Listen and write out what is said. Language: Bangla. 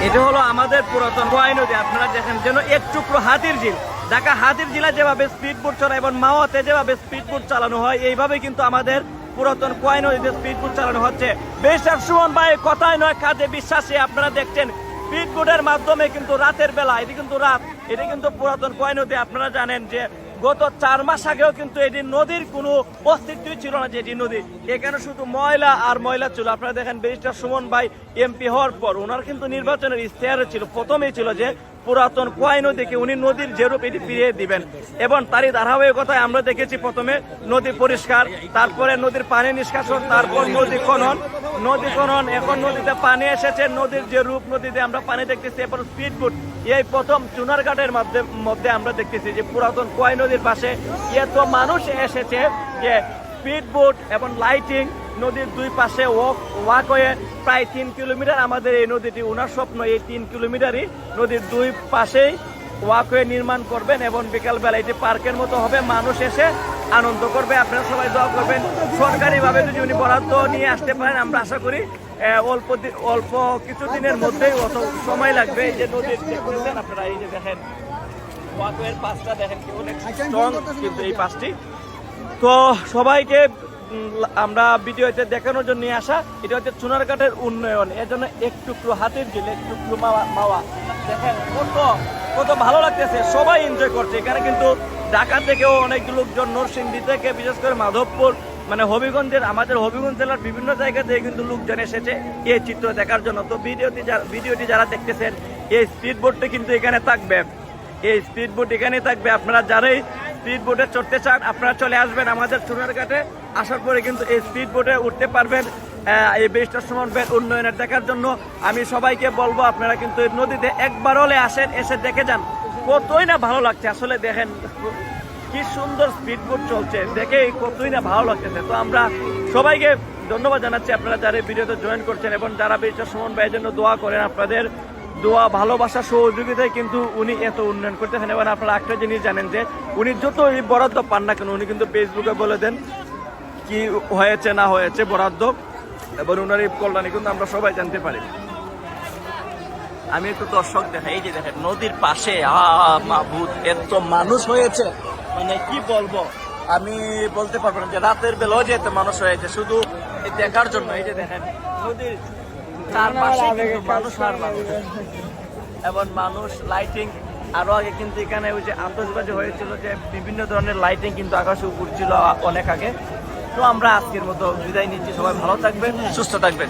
এটা হলো আমাদের পুরাতন খোয়াই নদী। আপনারা দেখেন যেন এক টুকরো হাতির ঝিল। ঢাকা হাতির ঝিলা যেভাবে স্পিড বোট চলায় এবং মাওয়াতে যেভাবে স্পিড বোট চালানো হয়, এইভাবে কিন্তু আমাদের পুরাতন খোয়াই নদীতে স্পিড বোট চালানো হচ্ছে। বেশার সুমন ভাই কথায় নয় কাজে বিশ্বাসী। আপনারা দেখছেন স্পিড বোটের মাধ্যমে কিন্তু রাতের বেলা, এটি কিন্তু রাত, এটি কিন্তু পুরাতন খোয়াই নদী। আপনারা জানেন যে গত 4 মাস আগেও কিন্তু এটি নদীর কোনো অস্তিত্বই ছিল না, যেটি নদী এখানে শুধু ময়লা আর ময়লা ছিল। আপনারা দেখেন ব্যারিস্টার সুমন ভাই এমপি হওয়ার পর ওনার কিন্তু নির্বাচনের ইশতেহারে ছিল, প্রথমেই ছিল যে পুরাতন খোয়াই নদীকে উনি নদীর যে রূপ এটি ফিরিয়ে দিবেন। এবং তারই ধারাবাহিকতায় আমরা দেখেছি প্রথমে নদী পরিষ্কার, তারপরে নদীর পানি নিষ্কাশন, তারপর নদী খনন, এখন নদীতে পানি এসেছে, নদীর যে রূপ নদীতে আমরা পানি দেখতেছি। এরপর স্পিড বোট, এই প্রথম চুনারঘাটের মধ্যে আমরা দেখতেছি যে পুরাতন খোয়াই নদীর পাশে এত মানুষ এসেছে যে স্পিড বোট এবং লাইটিং, নদীর দুই পাশে ওয়াক হয়ে প্রায় 3 কিলোমিটার আমাদের এই নদীটি, ওনার স্বপ্ন এই 3 কিলোমিটারই নদীর দুই পাশেই ওয়াক হয়ে নির্মাণ করবেন এবং বিকালবেলা এটি পার্কের মতো হবে, মানুষ এসে আনন্দ করবে। আপনারা সবাই দোয়া করবেন সরকারিভাবে যদি উনি বরাদ্দ নিয়ে আসতে পারেন। আমরা আশা করি অল্প কিছুদিনের মধ্যেই অত সময় লাগবে। এই যে নদীর দেখছেন আপনারা, এই যে দেখেন ওয়াকওয়ের পাশটা দেখেন কি অনেক স্ট্রং কিন্তু এই পাশটি। তো সবাইকে আমরা ভিডিওতে দেখানোর জন্য নিয়ে আসা, এটা হচ্ছে চুনারঘাটের উন্নয়ন। এর জন্য এক টুকরো হাতির ঝিল, এক টুকরো মাওয়া দেখেন কত ভালো লাগতেছে, সবাই এনজয় করছে। এখানে কিন্তু ঢাকা থেকেও অনেক লোকজন, নরসিংদী থেকে, বিশেষ করে মাধবপুর, মানে হবিগঞ্জের, আমাদের হবিগঞ্জ জেলার বিভিন্ন জায়গা থেকে কিন্তু লোকজন এসেছে এই চিত্র দেখার জন্য। তো ভিডিওটি যারা দেখতেছেন, এই স্পিড বোটটি কিন্তু এখানে থাকবে, এই স্পিড বোট এখানে থাকবে। আপনারা যারাই স্পিড বোটে চড়তে চান আপনারা চলে আসবেন আমাদের চুনারঘাটে, আসার পরে কিন্তু এই স্পিড বোটে উঠতে পারবেন এই ব্যারিস্টার সুমন ভাইয়ের উন্নয়নের দেখার জন্য। আমি সবাইকে বলবো আপনারা কিন্তু এই নদীতে একবার হলে আসেন, এসে দেখে যান, কতই না ভালো লাগছে। আসলে দেখেন কি সুন্দর স্পিড বোট চলছে, দেখে কতই না ভালো লাগতেছে। তো আমরা সবাইকে ধন্যবাদ জানাচ্ছি আপনারা যারা ভিডিওতে জয়েন করছেন এবং যারা ব্যারিস্টার সুমন ভাইয়ের জন্য দোয়া করেন। আপনাদের দোয়া, ভালোবাসা, সহযোগিতায় কিন্তু উনি এত উন্নয়ন করতেছেন। এবং আপনারা একটা জিনিস জানেন যে উনি যত বরাদ্দ পান না কেন, উনি কিন্তু ফেসবুকে বলে দেন কি হয়েছে না হয়েছে বরাদ্দ, এবং ওনার এই কল্যাণে কিন্তু আমরা সবাই জানতে পারি। আমি একটু দর্শক দেখাই, এই যে দেখেন নদীর পাশে মাহবুব এত মানুষ হয়েছে, মানে কি বলবো, আমি বলতে পারবো না যে রাতের বেলাও যে এত মানুষ হয়েছে শুধু দেখার জন্য। এই যে দেখেন নদীর চার পাশে কিন্তু মানুষ আর মানুষ, এবং মানুষ লাইটিং। আরো আগে কিন্তু এখানে ওই যে আতশবাজি হয়েছিল, যে বিভিন্ন ধরনের লাইটিং কিন্তু আকাশে উঠছিল অনেক আগে। তো আমরা আজকের মতো বিদায় নিচ্ছি, সবাই ভালো থাকবেন, সুস্থ থাকবেন।